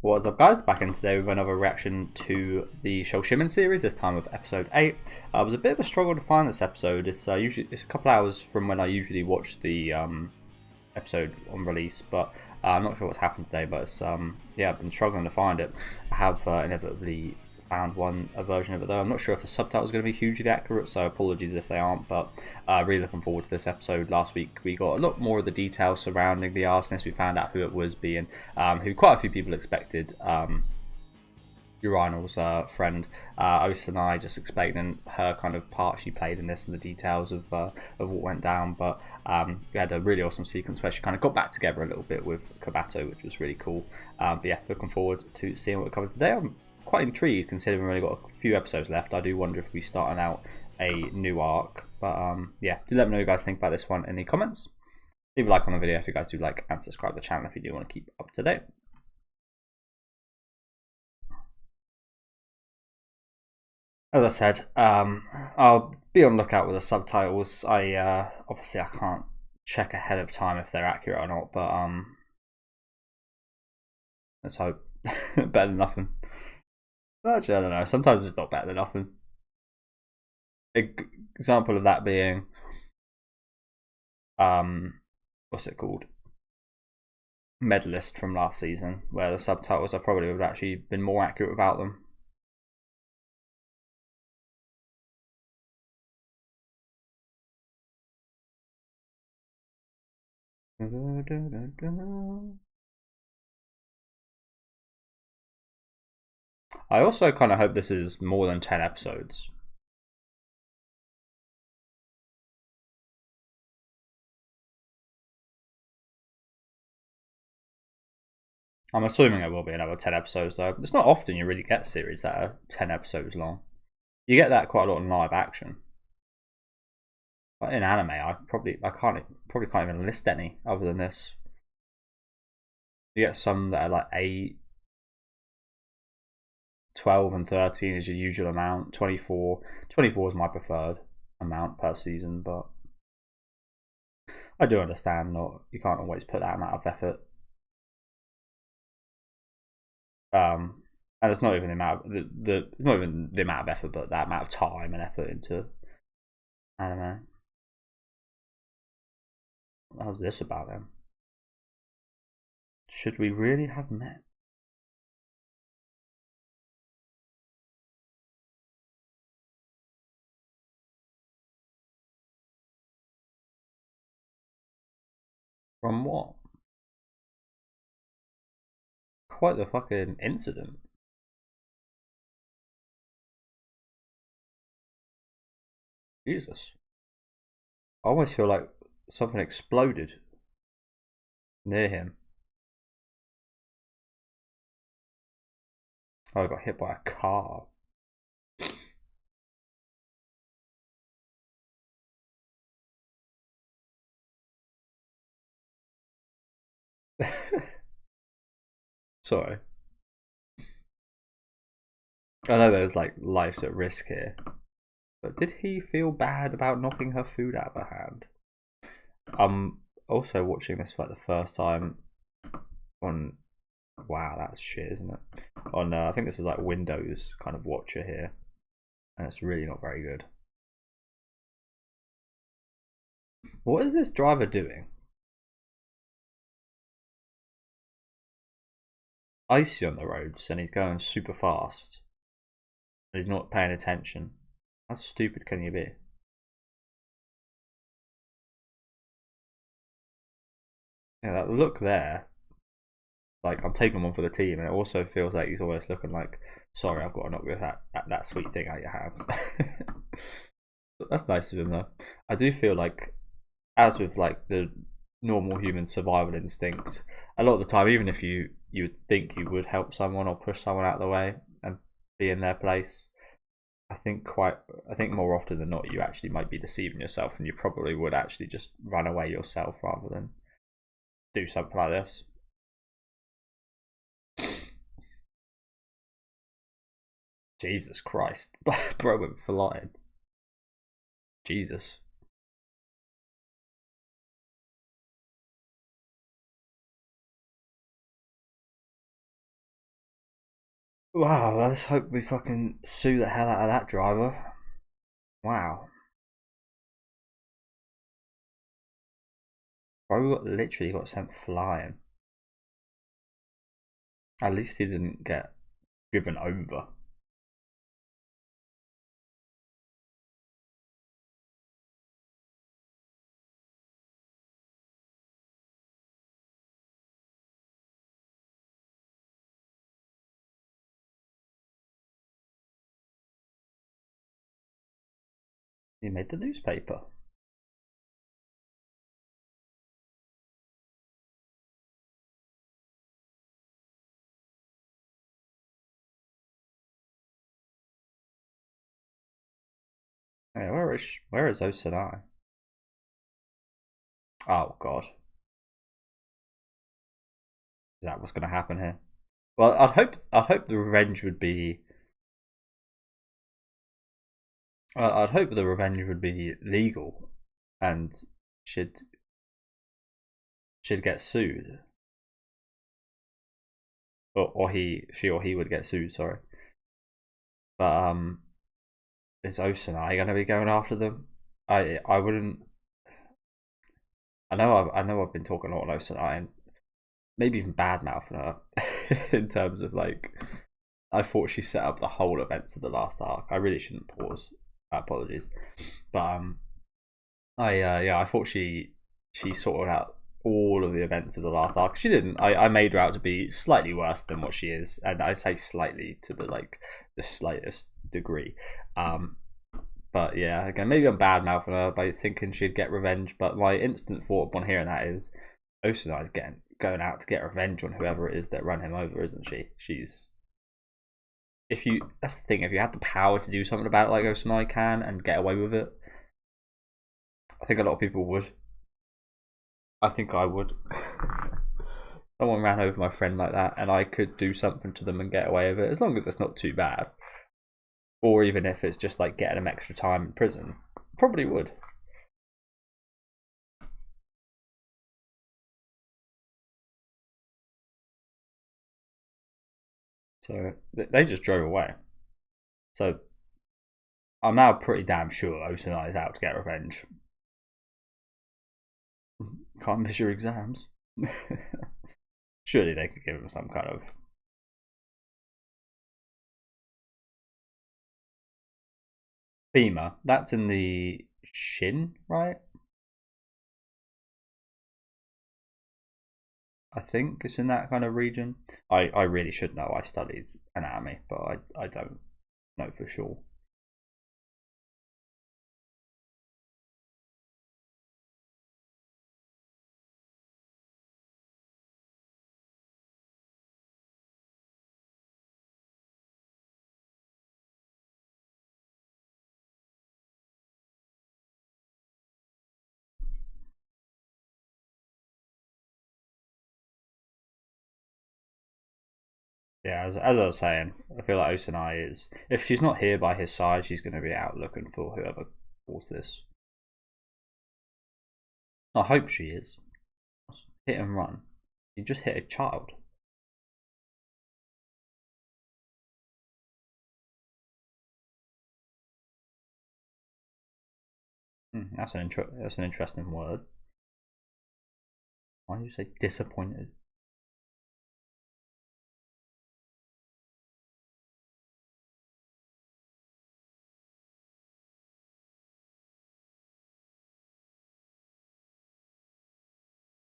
What's up, guys? Back in today with another reaction to the Shoshimin series, this time with episode 8. It was a bit of a struggle to find this episode. It's a couple hours from when I usually watch the episode on release, but I'm not sure what's happened today, but it's, yeah, I've been struggling to find it. I have inevitably found a version of it though. I'm not sure if the subtitles are going to be hugely accurate, so apologies if they aren't, but really looking forward to this episode. Last week we got a lot more of the details surrounding the arsonist. We found out who it was, being who quite a few people expected, Urinal's friend, Os and I, just explaining her kind of part she played in this and the details of what went down. But we had a really awesome sequence where she kind of got back together a little bit with Kabato, which was really cool. But yeah, looking forward to seeing what it covers today. I'm quite intrigued considering we've only got a few episodes left. I do wonder if we're starting out a new arc. But yeah, do let me know what you guys think about this one in the comments. Leave a like on the video if you guys do like, and subscribe to the channel if you do want to keep up to date. As I said, I'll be on lookout with the subtitles. Obviously I can't check ahead of time if they're accurate or not, but let's hope. Better than nothing. Actually, I don't know. Sometimes it's not better than nothing. Example of that being, what's it called? Medalist from last season, where the subtitles I probably would have actually been more accurate without them. I also kind of hope this is more than 10 episodes. I'm assuming it will be another 10 episodes though. It's not often you really get series that are 10 episodes long. You get that quite a lot in live action. But in anime, I probably can't even list any other than this. You get some that are like 8, 12 and 13 is your usual amount. 24 is my preferred amount per season, but I do understand you can't always put that amount of effort. And it's not even the amount not even the amount of effort, but that amount of time and effort into anime. How's this about them? Should we really have met? From what? Quite the fucking incident. Jesus. I almost feel like something exploded near him. Oh, I got hit by a car. Sorry. I know there's like lives at risk here. But did he feel bad about knocking her food out of her hand? I'm also watching this for like the first time on, wow, that's shit, isn't it? On I think this is like Windows kind of watcher here, and it's really not very good. What is this driver doing? Icy on the roads, and he's going super fast. He's not paying attention. How stupid can you be? Yeah, that look there, like I'm taking one for the team, and it also feels like he's almost looking like, sorry, I've got to knock that sweet thing out of your hands. That's nice of him though. I do feel like, as with like the normal human survival instinct, a lot of the time, even if you would think you would help someone or push someone out of the way and be in their place, I think more often than not you actually might be deceiving yourself, and you probably would actually just run away yourself rather than do something like this. Jesus Christ. Bro went flying. Jesus. Wow, let's hope we fucking sue the hell out of that driver. Wow. Bro literally got sent flying. At least he didn't get driven over. He made the newspaper. Yeah, where is Osanai? Oh god. Is that what's gonna happen here? Well, I'd hope the revenge would be I'd hope the revenge would be legal and should should get sued. Or she or he would get sued, sorry. But is Osanai gonna be going after them? I wouldn't. I know I've been talking a lot on Osanai and maybe even bad mouthing her in terms of like I thought she set up the whole events of the last arc. I really shouldn't pause. Apologies, but I thought she sorted out all of the events of the last arc. She didn't. I made her out to be slightly worse than what she is, and I say slightly to the like the slightest degree. But yeah, again, maybe I'm bad mouthing her by thinking she'd get revenge. But my instant thought upon hearing that is, Osanai's going out to get revenge on whoever it is that ran him over, isn't she? She's if you that's the thing. If you had the power to do something about it, like Osanai can, and get away with it, I think a lot of people would. I think I would. Someone ran over my friend like that, and I could do something to them and get away with it, as long as it's not too bad, or even if it's just like getting them extra time in prison. Probably would. So they just drove away. So I'm now pretty damn sure Osanai is out to get revenge. Can't miss your exams. Surely they could give him some kind of FEMA. That's in the shin, right? I think it's in that kind of region. I really should know. I studied anatomy, but I don't know for sure. Yeah, as I was saying, I feel like Osanai is. If she's not here by his side, she's going to be out looking for whoever caused this. I hope she is. Hit and run. You just hit a child. That's an interesting word. Why do you say disappointed?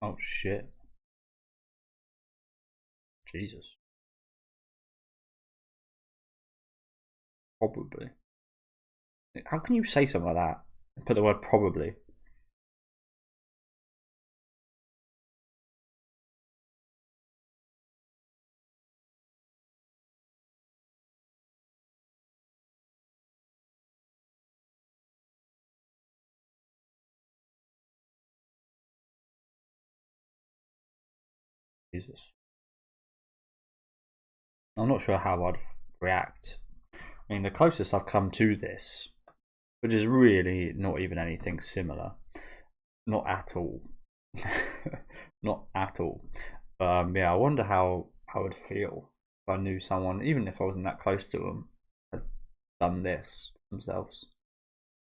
Oh shit. Jesus. Probably. How can you say something like that? Put the word probably. Jesus. I'm not sure how I'd react. I mean, the closest I've come to this, which is really not even anything similar, not at all, not at all. Yeah, I wonder how I would feel. I knew someone, even if I wasn't that close to them, had done this themselves.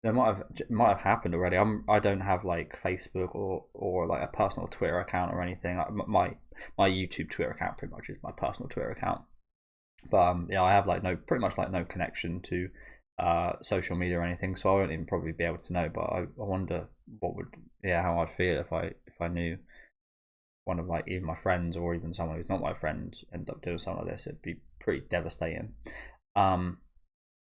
It might have happened already. I don't have like Facebook or like a personal Twitter account or anything. My YouTube Twitter account pretty much is my personal Twitter account. But yeah, I have like pretty much like no connection to social media or anything, so I won't even probably be able to know. But I wonder how I'd feel if I knew one of like even my friends or even someone who's not my friend end up doing something like this. It'd be pretty devastating.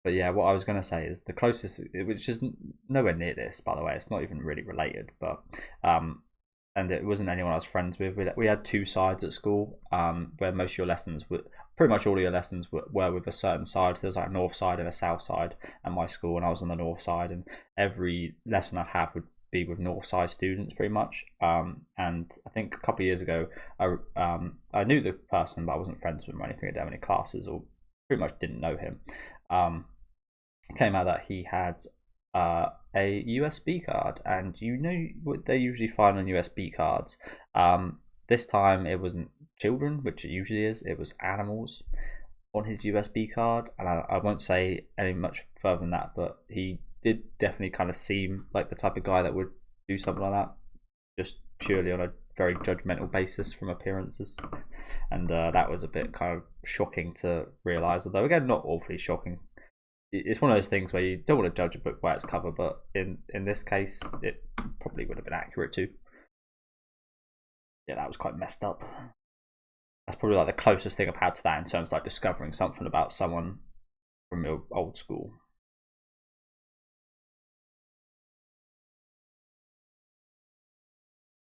But yeah, what I was going to say is the closest, which is nowhere near this, by the way. It's not even really related, but and it wasn't anyone I was friends with. We had two sides at school, where most of your lessons were pretty much all of your lessons were with a certain side. So there was like a north side and a south side at my school, and I was on the north side, and every lesson I'd have would be with north side students pretty much. And I think a couple of years ago, I knew the person, but I wasn't friends with him or anything. I didn't have any classes, or pretty much didn't know him. Came out that he had a USB card, and you know what they usually find on USB cards. This time it wasn't children, which it usually is. It was animals on his USB card, and I won't say any much further than that. But he did definitely kind of seem like the type of guy that would do something like that, just purely on a very judgmental basis from appearances, and that was a bit kind of shocking to realise. Although again, not awfully shocking. It's one of those things where you don't want to judge a book by its cover, but in this case, it probably would have been accurate too. Yeah, that was quite messed up. That's probably like the closest thing I've had to that in terms of like discovering something about someone from your old school.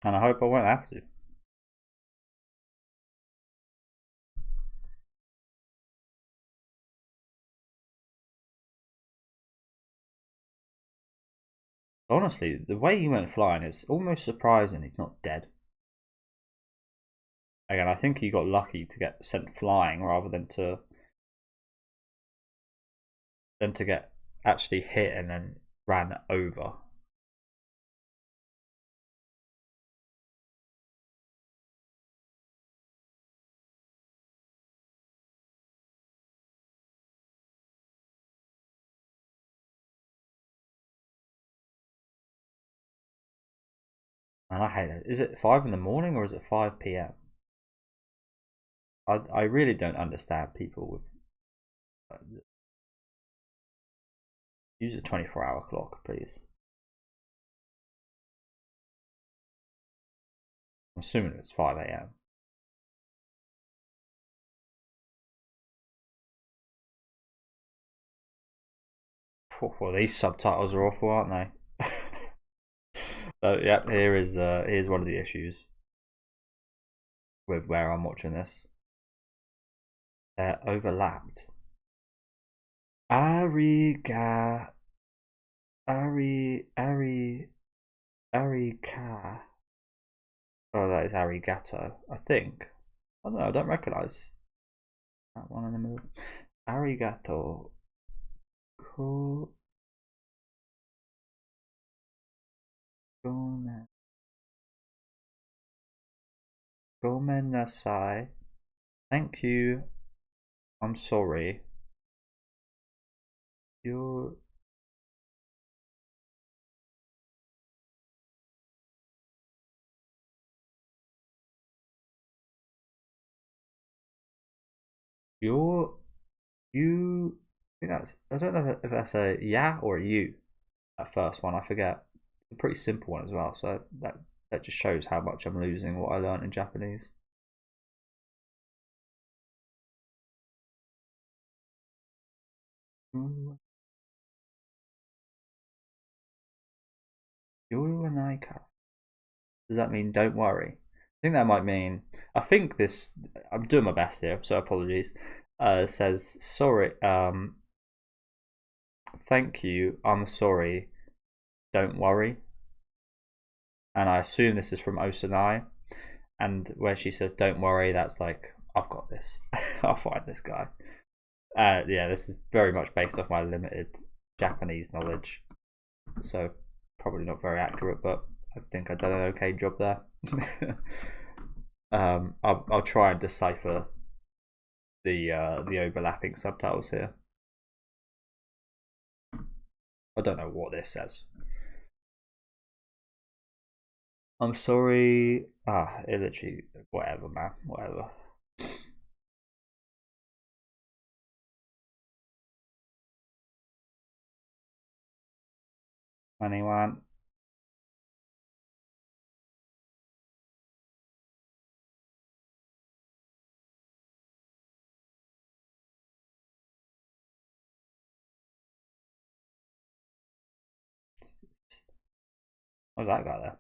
And I hope I won't have to. Honestly, the way he went flying is almost surprising he's not dead. Again, I think he got lucky to get sent flying rather than to get actually hit and then ran over. And I hate it. Is it 5 in the morning or is it 5 p.m.? I really don't understand people with use a 24-hour clock, please. I'm assuming it's 5 a.m. Well, these subtitles are awful, aren't they? So yeah, here's one of the issues with where I'm watching this. They're overlapped. Ariga, Arika. Oh, that is arigato, I think. I don't know. I don't recognize that one in the middle. Arigato. Ko. Gomennasai. Thank you. I'm sorry. You're you. I think I don't know if that's a yeah or a you. That first one, I forget. It's a pretty simple one as well. So that just shows how much I'm losing what I learned in Japanese. Yoru Naika. Does that mean don't worry? I think that might mean. I think this. I'm doing my best here, so apologies. Says sorry. Thank you. I'm sorry. Don't worry. And I assume this is from Osanai. And where she says don't worry, that's like I've got this. I'll find this guy. Yeah, this is very much based off my limited Japanese knowledge, so probably not very accurate, but I think I've done an okay job there. I'll try and decipher the overlapping subtitles here. I don't know what this says. I'm sorry. It literally, whatever, man, whatever. Anyone? What's that guy there?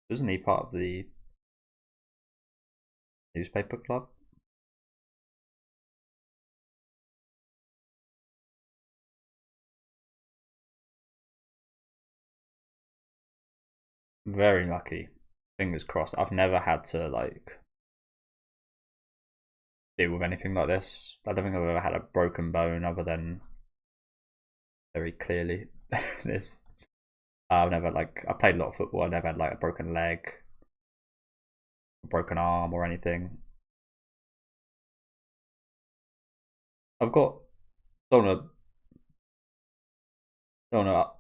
Isn't he part of the newspaper club? Very lucky. Fingers crossed. I've never had to like deal with anything like this. I don't think I've ever had a broken bone other than very clearly this. I've never like I played a lot of football. I never had like a broken leg, a broken arm, or anything. I've got don't wanna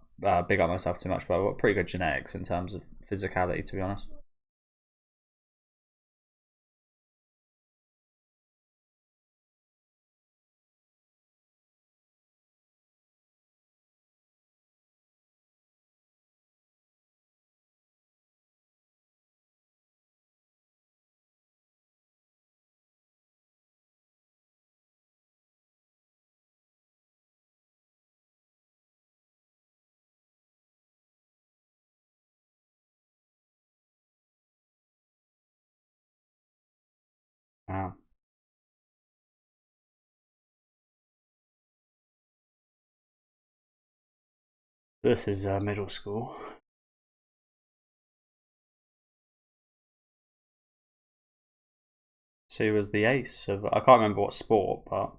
big up myself too much, but I've got pretty good genetics in terms of physicality, to be honest. Wow. This is middle school. So he was the ace of I can't remember what sport, but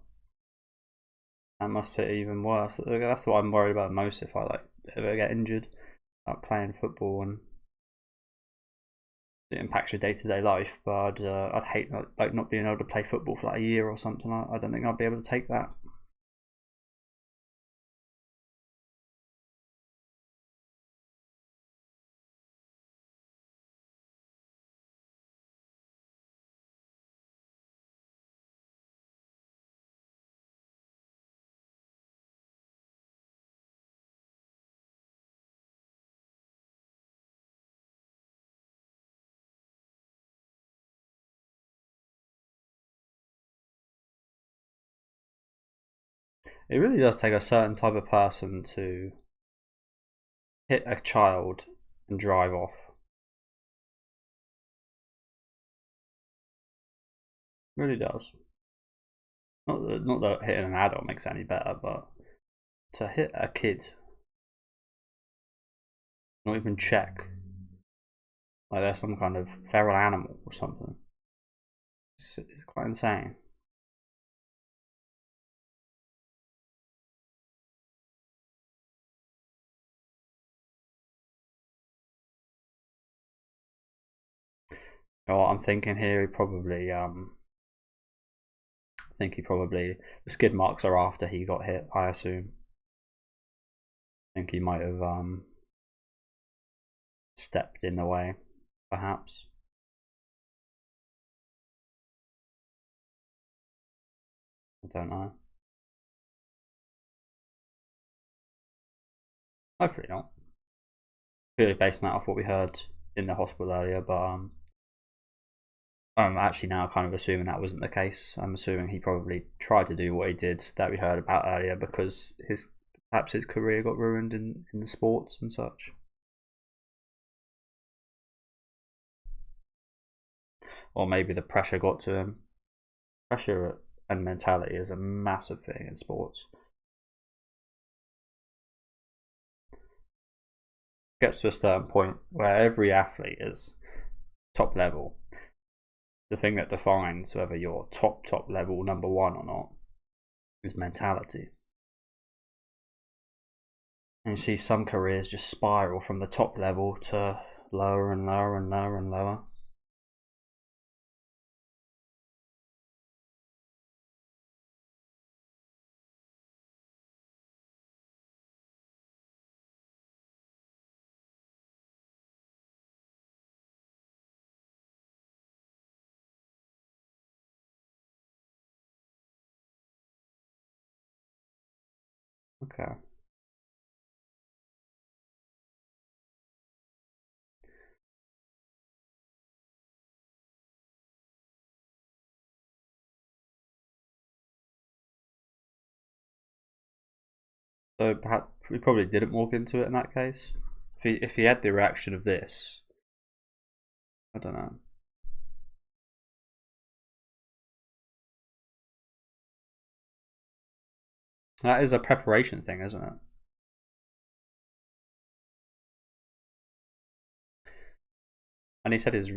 that must hit even worse. That's what I'm worried about most if I like ever get injured, like playing football, and it impacts your day-to-day life. But I'd hate like not being able to play football for like a year or something. I don't think I'd be able to take that. It really does take a certain type of person to hit a child and drive off. It really does. Not that hitting an adult makes it any better, but to hit a kid, not even check, like they're some kind of feral animal or something. It's quite insane. You know what I'm thinking here? I think he probably the skid marks are after he got hit. I assume. I think he might have stepped in the way, perhaps. I don't know. Hopefully not. Purely based on that off what we heard in the hospital earlier, but I'm actually now kind of assuming that wasn't the case. I'm assuming he probably tried to do what he did that we heard about earlier because perhaps his career got ruined in the sports and such. Or maybe the pressure got to him. Pressure and mentality is a massive thing in sports. It gets to a certain point where every athlete is top level. The thing that defines whether you're top level number one or not is mentality. And you see some careers just spiral from the top level to lower and lower and lower and lower. Okay. So perhaps he probably didn't walk into it in that case. If he had the reaction of this, I don't know. That is a preparation thing, isn't it? And he said his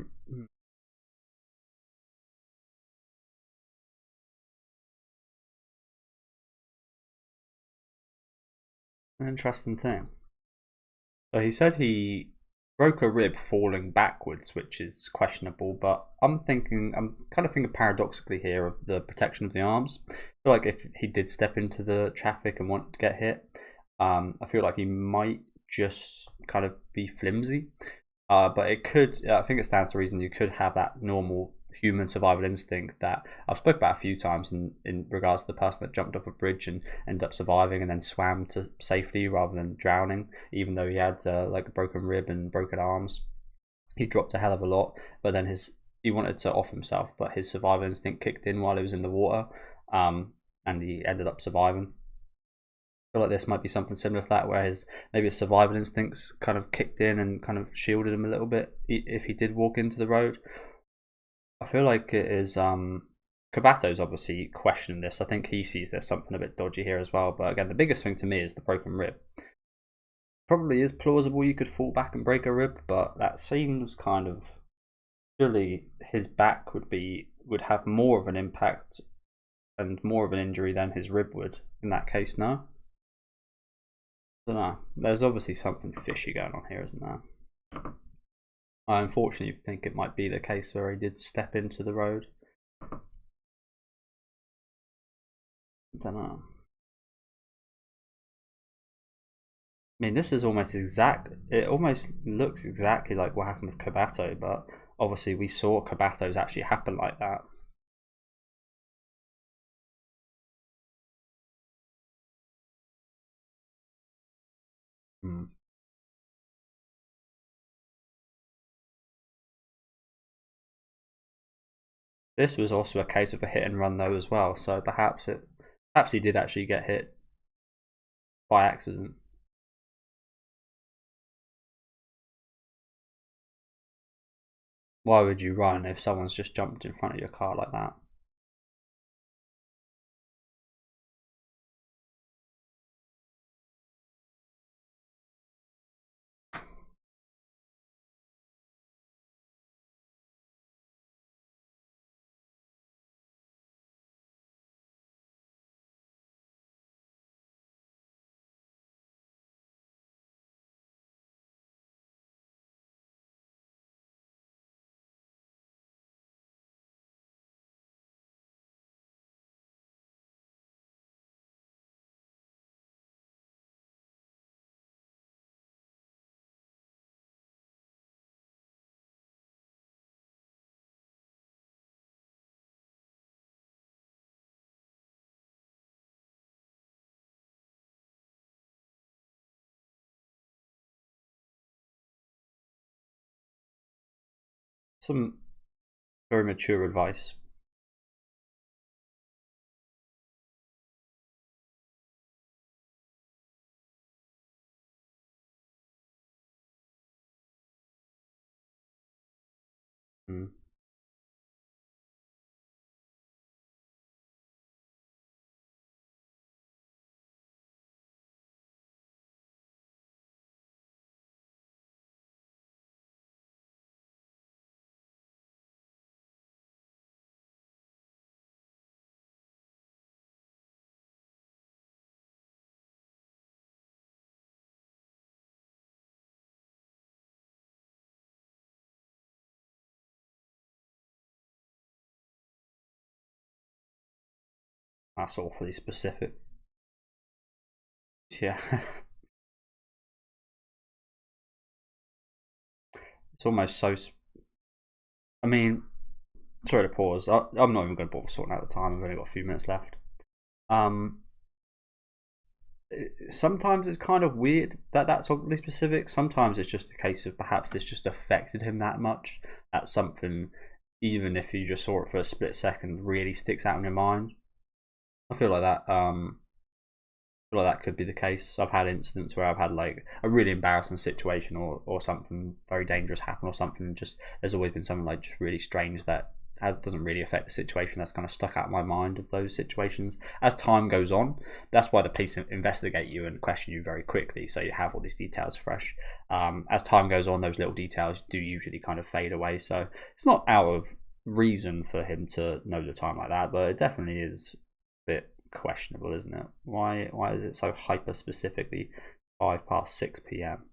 an interesting thing. So he said he broke a rib falling backwards, which is questionable. But I'm kind of thinking paradoxically here of the protection of the arms. I feel like if he did step into the traffic and want to get hit, I feel like he might just kind of be flimsy. But it could, I think it stands to reason you could have that normal human survival instinct that I've spoke about a few times in regards to the person that jumped off a bridge and ended up surviving and then swam to safety rather than drowning, even though he had like a broken rib and broken arms. He dropped a hell of a lot, but then he wanted to off himself, but his survival instinct kicked in while he was in the water, and he ended up surviving. I feel like this might be something similar to that, where maybe his survival instincts kind of kicked in and kind of shielded him a little bit if he did walk into the road. I feel like it is. Kabato's obviously questioning this. I think he sees there's something a bit dodgy here as well. But again, the biggest thing to me is the broken rib. Probably is plausible you could fall back and break a rib, but that seems kind of surely his back would have more of an impact and more of an injury than his rib would in that case. No, I don't know. There's obviously something fishy going on here, isn't there? I unfortunately think it might be the case where he did step into the road. I don't know. I mean, this is almost exact. It almost looks exactly like what happened with Kabato, but obviously we saw Kabato's actually happen like that. Hmm. This was also a case of a hit and run though as well, so perhaps he did actually get hit by accident. Why would you run if someone's just jumped in front of your car like that? Some very mature advice. Hmm. That's awfully specific. Yeah. It's almost so. I mean, sorry to pause. I'm not even going to bother sorting out the time. I've only got a few minutes left. Um, sometimes it's kind of weird that that's oddly specific. Sometimes it's just a case of perhaps this just affected him that much that something, even if you just saw it for a split second, really sticks out in your mind. I feel like that. I feel like that could be the case. I've had incidents where I've had like a really embarrassing situation or something very dangerous happen or something. Just there's always been something like just really strange that doesn't really affect the situation, that's kind of stuck out in my mind of those situations. As time goes on, that's why the police investigate you and question you very quickly, so you have all these details fresh. As time goes on, those little details do usually kind of fade away, so it's not out of reason for him to know the time like that, but it definitely is a bit questionable, isn't it? Why is it so hyper specifically 6 p.m?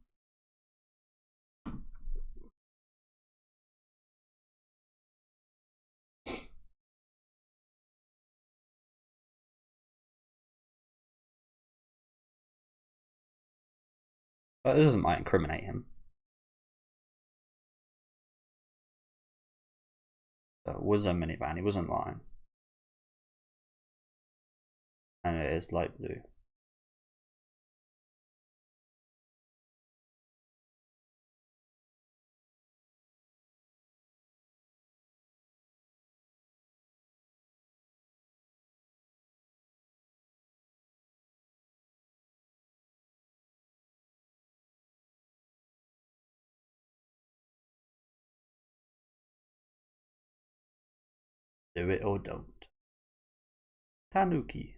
But it doesn't might incriminate him. So it was a minivan, he wasn't lying. And it is light blue. Do it or don't. Tanuki.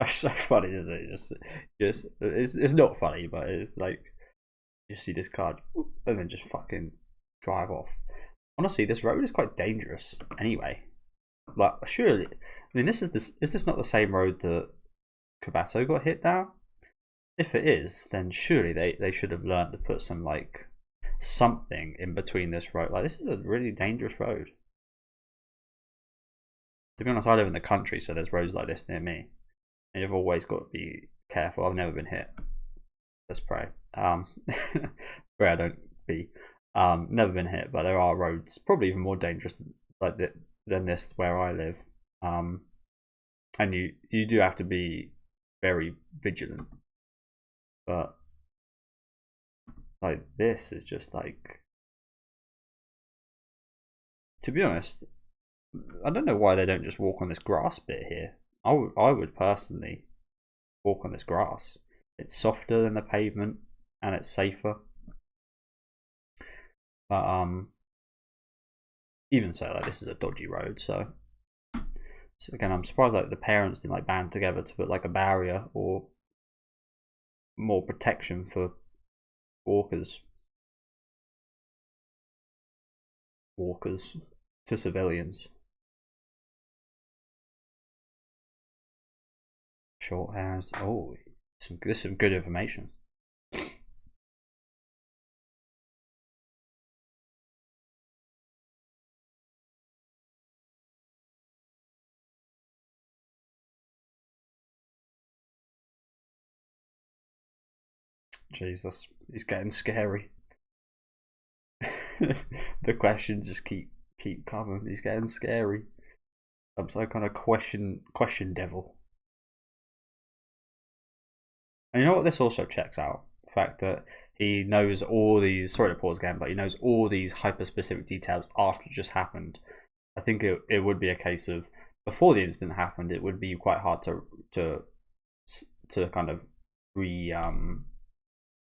It's so funny, isn't it? Just it's not funny, but it's like you see this car and then just fucking drive off. Honestly, this road is quite dangerous anyway. Like, surely, I mean, is this not the same road that Kabato got hit down? If it is, then surely they should have learned to put some like something in between this road. Like, this is a really dangerous road. To be honest, I live in the country, so there's roads like this near me, and you've always got to be careful. I've never been hit. Let's pray. Pray I don't be. Never been hit, but there are roads probably even more dangerous like than this where I live. And you do have to be very vigilant. But like this is just like, to be honest, I don't know why they don't just walk on this grass bit here. I would personally walk on this grass. It's softer than the pavement and it's safer. But even so, like, this is a dodgy road, so again, I'm surprised like the parents didn't like band together to put like a barrier or more protection for walkers to civilians. Short hairs. Oh, this is some good information. Jesus, he's getting scary. The questions just keep coming. He's getting scary. I'm so kind of question devil. And you know what? This also checks out the fact that he knows all these. Sorry to pause again, but he knows all these hyper specific details after it just happened. I think it would be a case of before the incident happened, it would be quite hard to kind of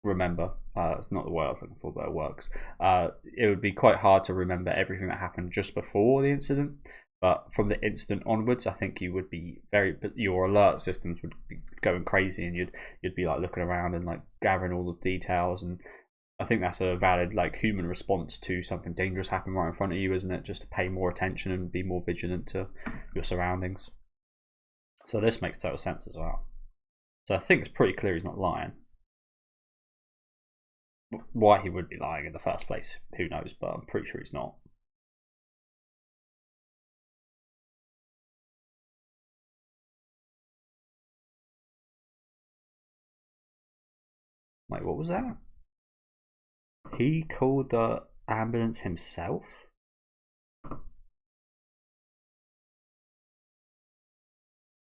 remember. It's not the word I was looking for, but it works. It would be quite hard to remember everything that happened just before the incident. But from the incident onwards, I think you would be your alert systems would be going crazy, and you'd be like looking around and like gathering all the details. And I think that's a valid like human response to something dangerous happening right in front of you, isn't it? Just to pay more attention and be more vigilant to your surroundings. So this makes total sense as well. So I think it's pretty clear he's not lying. Why he would be lying in the first place, who knows? But I'm pretty sure he's not. Wait, what was that? He called the ambulance himself?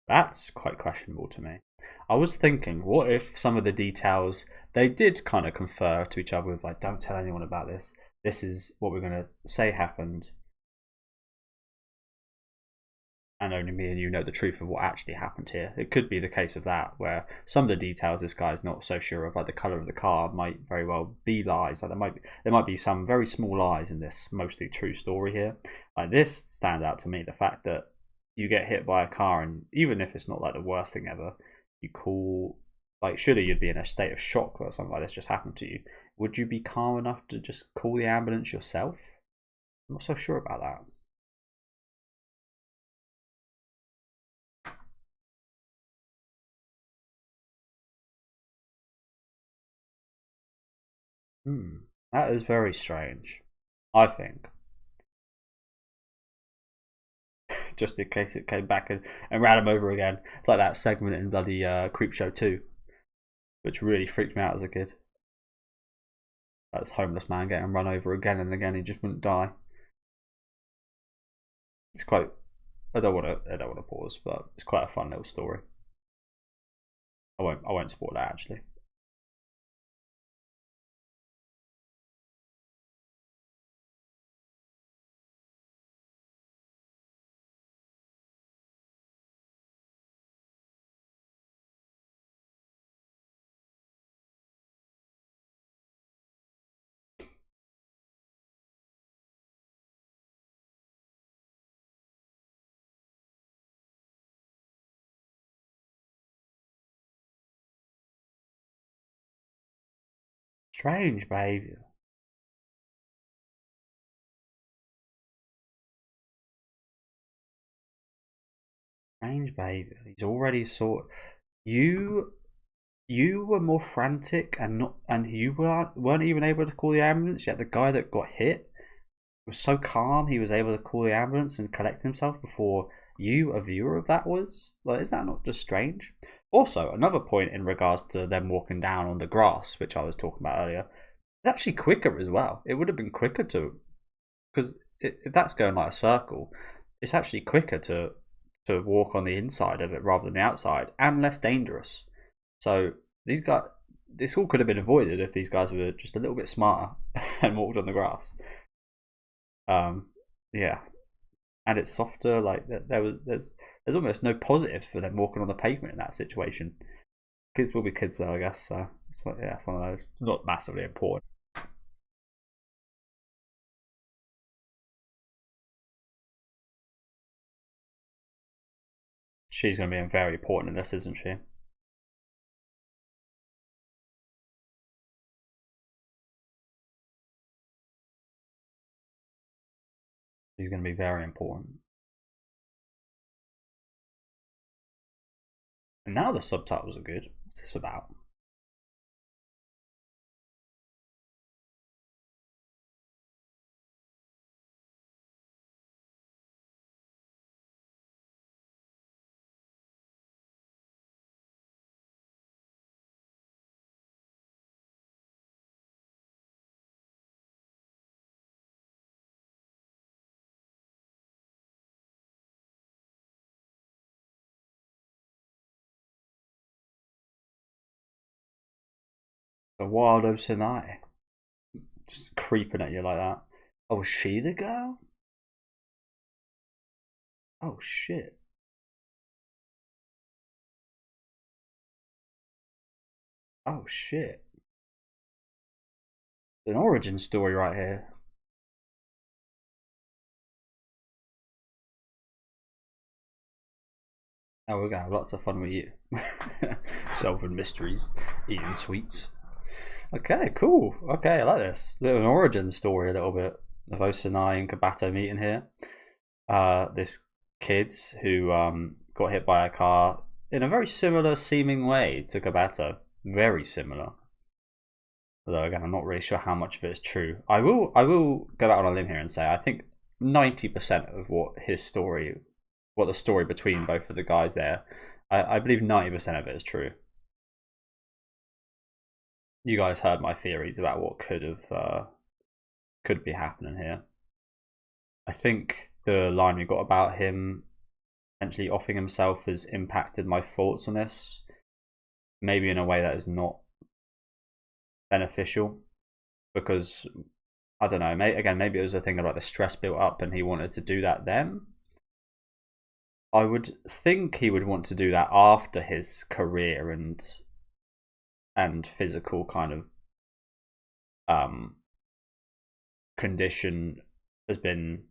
That's quite questionable to me. I was thinking, what if some of the details they did kind of confer to each other with, like, don't tell anyone about this. This is what we're going to say happened. And only me and you know the truth of what actually happened here. It could be the case of that, where some of the details this guy's not so sure of, like the color of the car, might very well be lies. Like there might be some very small lies in this mostly true story here. Like this stands out to me, the fact that you get hit by a car, and even if it's not like the worst thing ever, you call, like, surely you'd be in a state of shock that something like this just happened to you. Would you be calm enough to just call the ambulance yourself? I'm not so sure about that. That is very strange, I think. Just in case it came back and ran him over again. It's like that segment in bloody Creepshow 2, which really freaked me out as a kid. That's homeless man getting run over again and again. He just wouldn't die. It's quite. I don't want to pause, but it's quite a fun little story. I won't spoil that actually. Strange behaviour. Strange behaviour. He's already sort. You you were more frantic and not, and you weren't even able to call the ambulance. Yet the guy that got hit was so calm, he was able to call the ambulance and collect himself before you, a viewer of that, was. Like, is that not just strange? Also, another point in regards to them walking down on the grass, which I was talking about earlier, it's actually quicker as well. It would have been quicker to, because if that's going like a circle, it's actually quicker to walk on the inside of it rather than the outside, and less dangerous. So these guys, this all could have been avoided if these guys were just a little bit smarter and walked on the grass. Yeah, and it's softer. Like there's almost no positive for them walking on the pavement in that situation. Kids will be kids though, I guess. So it's one of those. It's not massively important. She's going to be very important in this, isn't she? She's going to be very important. And now the subtitles are good. What's this about? The wild Osanai. Just creeping at you like that. Oh, was she the girl? Oh, shit. Oh, shit. It's an origin story right here. Oh, we're gonna have lots of fun with you. Solving mysteries, eating sweets. Okay, cool. Okay, I like this. Little an origin story a little bit of Osanai and Kabato meeting here. This kid who got hit by a car in a very similar seeming way to Kabato. Very similar. Although again, I'm not really sure how much of it is true. I will go out on a limb here and say I think 90% of what the story between both of the guys there, I believe 90% of it is true. You guys heard my theories about what could be happening here. I think the line we got about him essentially offing himself has impacted my thoughts on this, maybe in a way that is not beneficial, because I don't know, maybe it was a thing about the stress built up and he wanted to do that then. I would think he would want to do that after his career and physical kind of condition has been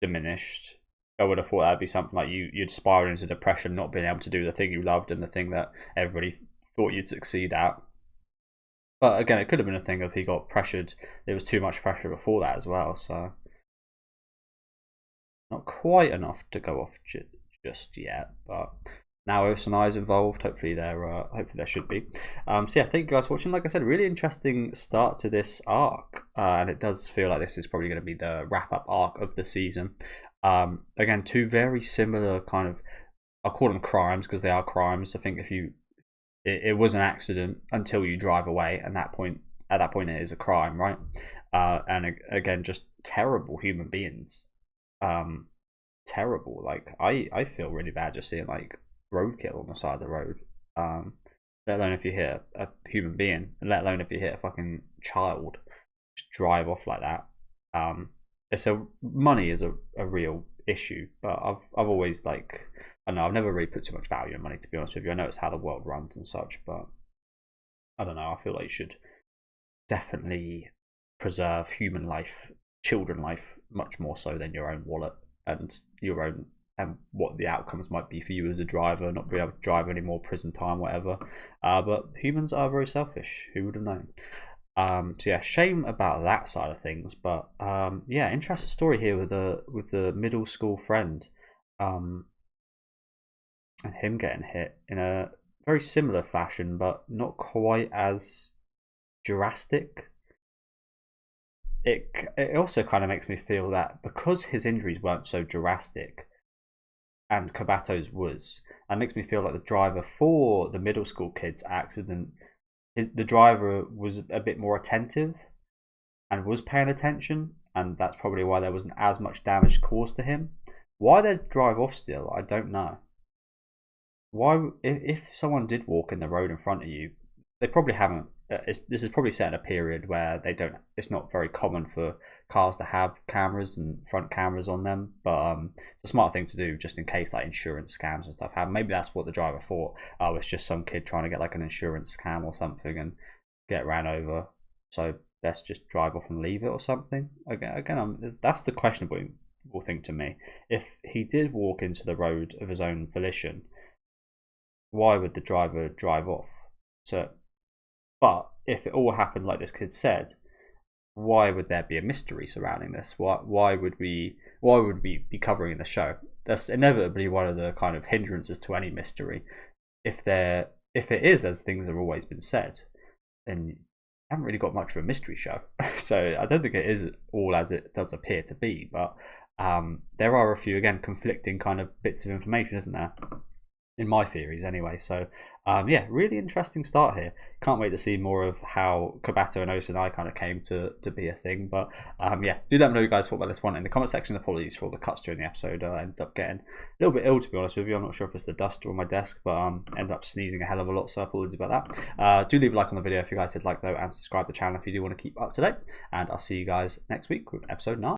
diminished. I would have thought that'd be something like you'd spiral into depression, not being able to do the thing you loved and the thing that everybody thought you'd succeed at. But again, it could have been a thing of he got pressured. There was too much pressure before that as well, so not quite enough to go off just yet. But now Osanai's involved. Hopefully there should be. So yeah, thank you guys for watching. Like I said, really interesting start to this arc, and it does feel like this is probably going to be the wrap up arc of the season. Again, two very similar kind of, I'll call them crimes because they are crimes. I think if it was an accident until you drive away, and at that point it is a crime, right? And again, just terrible human beings. Terrible. Like I feel really bad just seeing like roadkill on the side of the road. Let alone if you hit a human being, and let alone if you hit a fucking child, just drive off like that. Money is a real issue, but I've always like, I don't know, I've never really put too much value in money, to be honest with you. I know it's how the world runs and such, but I don't know, I feel like you should definitely preserve human life, children life, much more so than your own wallet and your own, and what the outcomes might be for you as a driver, not being able to drive anymore, prison time, whatever. But humans are very selfish. Who would have known? So yeah, shame about that side of things. But yeah, interesting story here with the middle school friend, and him getting hit in a very similar fashion, but not quite as drastic. It also kind of makes me feel that because his injuries weren't so drastic, and Kabato's was, that makes me feel like the driver for the middle school kid's accident, the driver was a bit more attentive and was paying attention, and that's probably why there wasn't as much damage caused to him. Why they drive off still, I don't know. Why, if someone did walk in the road in front of you, they probably haven't. This is probably set in a period where they don't. It's not very common for cars to have cameras and front cameras on them, but it's a smart thing to do just in case like insurance scams and stuff happen. Maybe that's what the driver thought. Oh, it's just some kid trying to get like an insurance scam or something and get ran over. So let's just drive off and leave it or something. Again, that's the questionable thing to me. If he did walk into the road of his own volition, why would the driver drive off? So. But if it all happened like this kid said, why would there be a mystery surrounding this? Why would we be covering the show? That's inevitably one of the kind of hindrances to any mystery. If it is as things have always been said, then you haven't really got much of a mystery show. So I don't think it is all as it does appear to be. But there are a few, again, conflicting kind of bits of information, isn't there? In my theories anyway. So yeah, really interesting start here. Can't wait to see more of how Kabato and Osanai kind of came to be a thing. But yeah, do let me know what you guys thought about this one in the comment section. Apologies for all the cuts during the episode. I ended up getting a little bit ill, to be honest with you. I'm not sure if it's the dust on my desk, but ended up sneezing a hell of a lot, so apologies about that. Do leave a like on the video if you guys did like though, and subscribe to the channel if you do want to keep up to date, and I'll see you guys next week with episode 9.